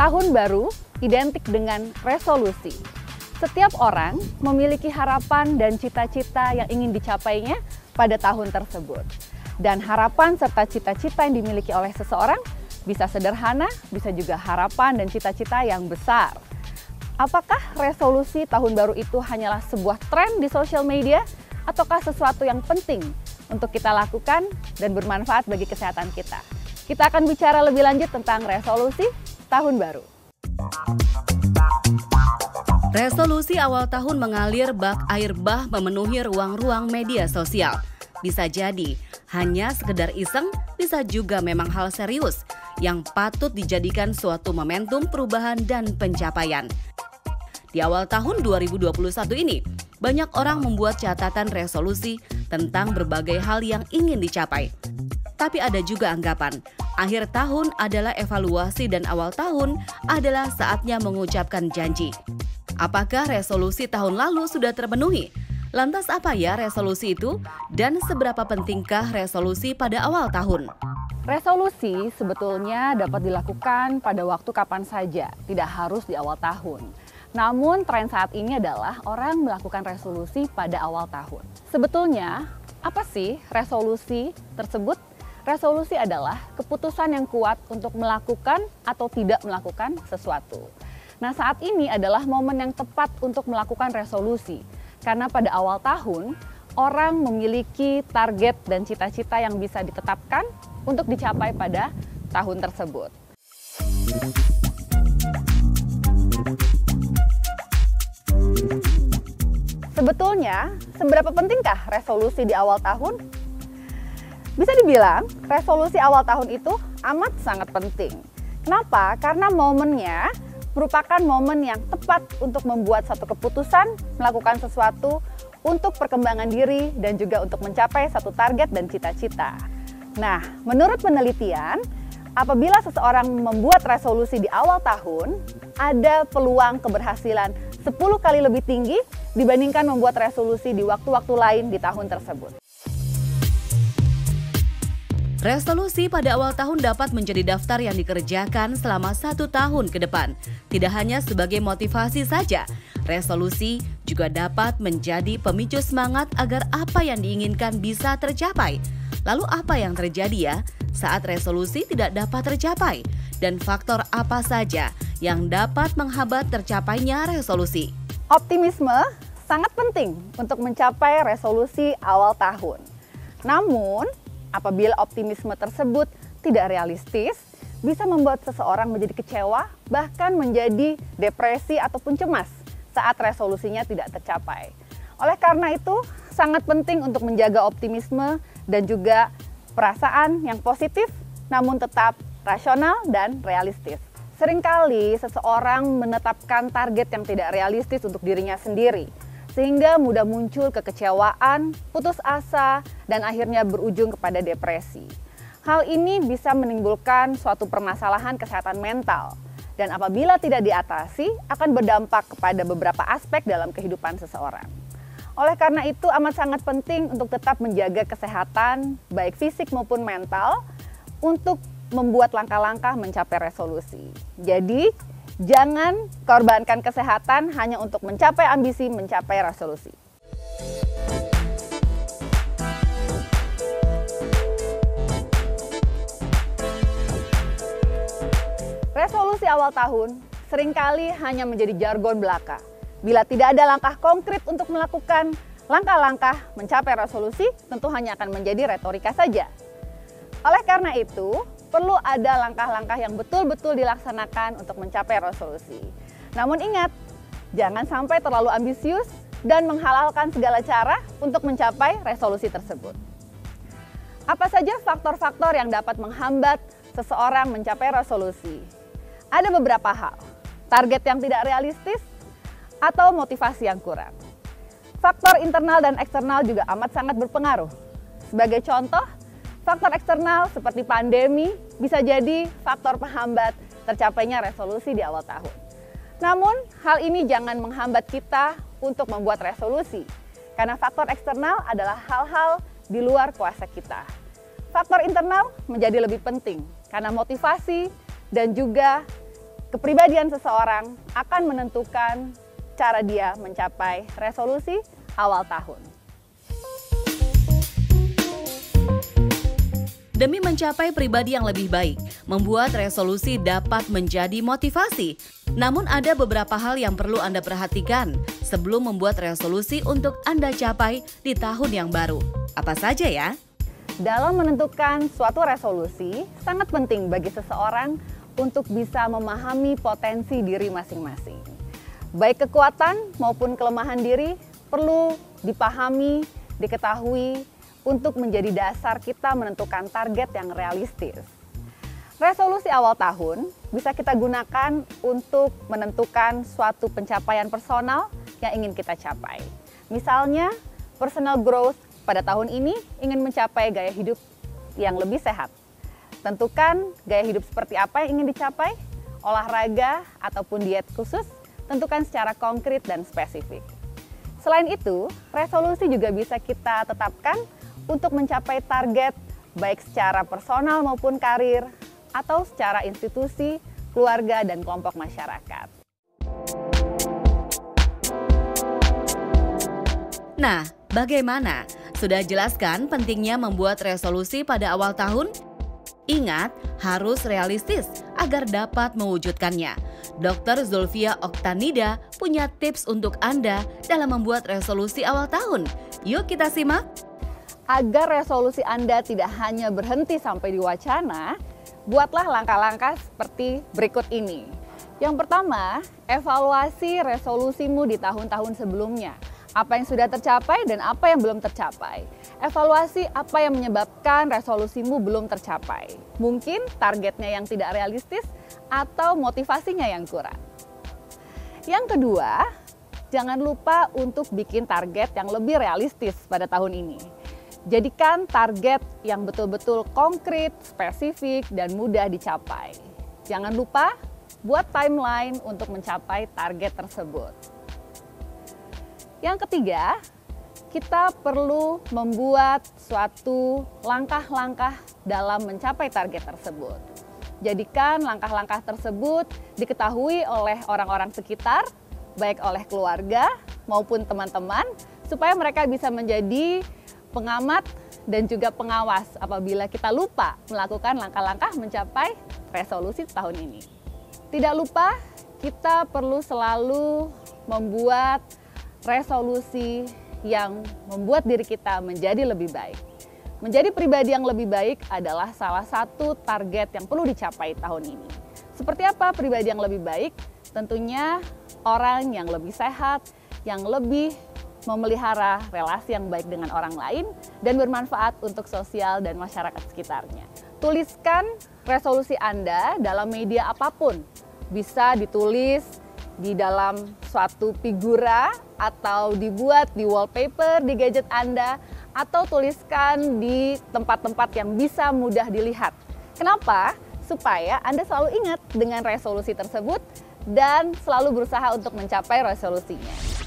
Tahun baru identik dengan resolusi. Setiap orang memiliki harapan dan cita-cita yang ingin dicapainya pada tahun tersebut. Dan harapan serta cita-cita yang dimiliki oleh seseorang bisa sederhana, bisa juga harapan dan cita-cita yang besar. Apakah resolusi tahun baru itu hanyalah sebuah tren di sosial media ataukah sesuatu yang penting untuk kita lakukan dan bermanfaat bagi kesehatan kita? Kita akan bicara lebih lanjut tentang resolusi tahun baru. Resolusi awal tahun mengalir bak air bah memenuhi ruang-ruang media sosial. Bisa jadi hanya sekedar iseng, bisa juga memang hal serius yang patut dijadikan suatu momentum perubahan dan pencapaian. Di awal tahun 2021 ini, banyak orang membuat catatan resolusi tentang berbagai hal yang ingin dicapai. Tapi ada juga anggapan, akhir tahun adalah evaluasi dan awal tahun adalah saatnya mengucapkan janji. Apakah resolusi tahun lalu sudah terpenuhi? Lantas apa ya resolusi itu? Dan seberapa pentingkah resolusi pada awal tahun? Resolusi sebetulnya dapat dilakukan pada waktu kapan saja, tidak harus di awal tahun. Namun tren saat ini adalah orang melakukan resolusi pada awal tahun. Sebetulnya apa sih resolusi tersebut? Resolusi adalah keputusan yang kuat untuk melakukan atau tidak melakukan sesuatu. Nah, saat ini adalah momen yang tepat untuk melakukan resolusi. Karena pada awal tahun, orang memiliki target dan cita-cita yang bisa ditetapkan untuk dicapai pada tahun tersebut. Sebetulnya, seberapa pentingkah resolusi di awal tahun? Bisa dibilang, resolusi awal tahun itu amat sangat penting. Kenapa? Karena momennya merupakan momen yang tepat untuk membuat satu keputusan, melakukan sesuatu untuk perkembangan diri dan juga untuk mencapai satu target dan cita-cita. Nah, menurut penelitian, apabila seseorang membuat resolusi di awal tahun, ada peluang keberhasilan 10 kali lebih tinggi dibandingkan membuat resolusi di waktu-waktu lain di tahun tersebut. Resolusi pada awal tahun dapat menjadi daftar yang dikerjakan selama 1 tahun ke depan. Tidak hanya sebagai motivasi saja, resolusi juga dapat menjadi pemicu semangat agar apa yang diinginkan bisa tercapai. Lalu apa yang terjadi ya saat resolusi tidak dapat tercapai? Dan faktor apa saja yang dapat menghambat tercapainya resolusi? Optimisme sangat penting untuk mencapai resolusi awal tahun. Namun, apabila optimisme tersebut tidak realistis, bisa membuat seseorang menjadi kecewa, bahkan menjadi depresi ataupun cemas saat resolusinya tidak tercapai. Oleh karena itu, sangat penting untuk menjaga optimisme dan juga perasaan yang positif, namun tetap rasional dan realistis. Seringkali seseorang menetapkan target yang tidak realistis untuk dirinya sendiri, sehingga mudah muncul kekecewaan, putus asa, dan akhirnya berujung kepada depresi. Hal ini bisa menimbulkan suatu permasalahan kesehatan mental, dan apabila tidak diatasi akan berdampak kepada beberapa aspek dalam kehidupan seseorang. Oleh karena itu amat sangat penting untuk tetap menjaga kesehatan, baik fisik maupun mental, untuk membuat langkah-langkah mencapai resolusi. Jadi, jangan korbankan kesehatan hanya untuk mencapai ambisi, mencapai resolusi. Resolusi awal tahun seringkali hanya menjadi jargon belaka. Bila tidak ada langkah konkret untuk melakukan langkah-langkah mencapai resolusi, tentu hanya akan menjadi retorika saja. Oleh karena itu, perlu ada langkah-langkah yang betul-betul dilaksanakan untuk mencapai resolusi. Namun ingat, jangan sampai terlalu ambisius dan menghalalkan segala cara untuk mencapai resolusi tersebut. Apa saja faktor-faktor yang dapat menghambat seseorang mencapai resolusi? Ada beberapa hal, target yang tidak realistis atau motivasi yang kurang. Faktor internal dan eksternal juga amat sangat berpengaruh. Sebagai contoh, faktor eksternal seperti pandemi bisa jadi faktor penghambat tercapainya resolusi di awal tahun. Namun, hal ini jangan menghambat kita untuk membuat resolusi, karena faktor eksternal adalah hal-hal di luar kuasa kita. Faktor internal menjadi lebih penting, karena motivasi dan juga Kepribadian seseorang akan menentukan cara dia mencapai resolusi awal tahun. Demi mencapai pribadi yang lebih baik, membuat resolusi dapat menjadi motivasi. Namun ada beberapa hal yang perlu Anda perhatikan sebelum membuat resolusi untuk Anda capai di tahun yang baru. Apa saja ya? Dalam menentukan suatu resolusi, sangat penting bagi seseorang untuk bisa memahami potensi diri masing-masing. Baik kekuatan maupun kelemahan diri perlu dipahami, diketahui, untuk menjadi dasar kita menentukan target yang realistis. Resolusi awal tahun bisa kita gunakan untuk menentukan suatu pencapaian personal yang ingin kita capai. Misalnya, personal growth pada tahun ini ingin mencapai gaya hidup yang lebih sehat. Tentukan gaya hidup seperti apa yang ingin dicapai, olahraga ataupun diet khusus, tentukan secara konkret dan spesifik. Selain itu, resolusi juga bisa kita tetapkan untuk mencapai target baik secara personal maupun karir atau secara institusi, keluarga, dan kelompok masyarakat. Nah, bagaimana? Sudah jelaskan pentingnya membuat resolusi pada awal tahun? Ingat, harus realistis agar dapat mewujudkannya. Dr. Zulfia Oktanida punya tips untuk Anda dalam membuat resolusi awal tahun. Yuk kita simak! Agar resolusi Anda tidak hanya berhenti sampai di wacana, buatlah langkah-langkah seperti berikut ini. Yang pertama, evaluasi resolusimu di tahun-tahun sebelumnya. Apa yang sudah tercapai dan apa yang belum tercapai. Evaluasi apa yang menyebabkan resolusimu belum tercapai. Mungkin targetnya yang tidak realistis atau motivasinya yang kurang. Yang kedua, jangan lupa untuk bikin target yang lebih realistis pada tahun ini. Jadikan target yang betul-betul konkret, spesifik, dan mudah dicapai. Jangan lupa buat timeline untuk mencapai target tersebut. Yang ketiga, kita perlu membuat suatu langkah-langkah dalam mencapai target tersebut. Jadikan langkah-langkah tersebut diketahui oleh orang-orang sekitar, baik oleh keluarga maupun teman-teman, supaya mereka bisa menjadi pengamat dan juga pengawas apabila kita lupa melakukan langkah-langkah mencapai resolusi tahun ini. Tidak lupa, kita perlu selalu membuat resolusi yang membuat diri kita menjadi lebih baik. Menjadi pribadi yang lebih baik adalah salah satu target yang perlu dicapai tahun ini. Seperti apa pribadi yang lebih baik? Tentunya orang yang lebih sehat, yang lebih memelihara relasi yang baik dengan orang lain dan bermanfaat untuk sosial dan masyarakat sekitarnya. Tuliskan resolusi Anda dalam media apapun. Bisa ditulis di dalam suatu figura atau dibuat di wallpaper di gadget Anda atau tuliskan di tempat-tempat yang bisa mudah dilihat. Kenapa? Supaya Anda selalu ingat dengan resolusi tersebut dan selalu berusaha untuk mencapai resolusinya.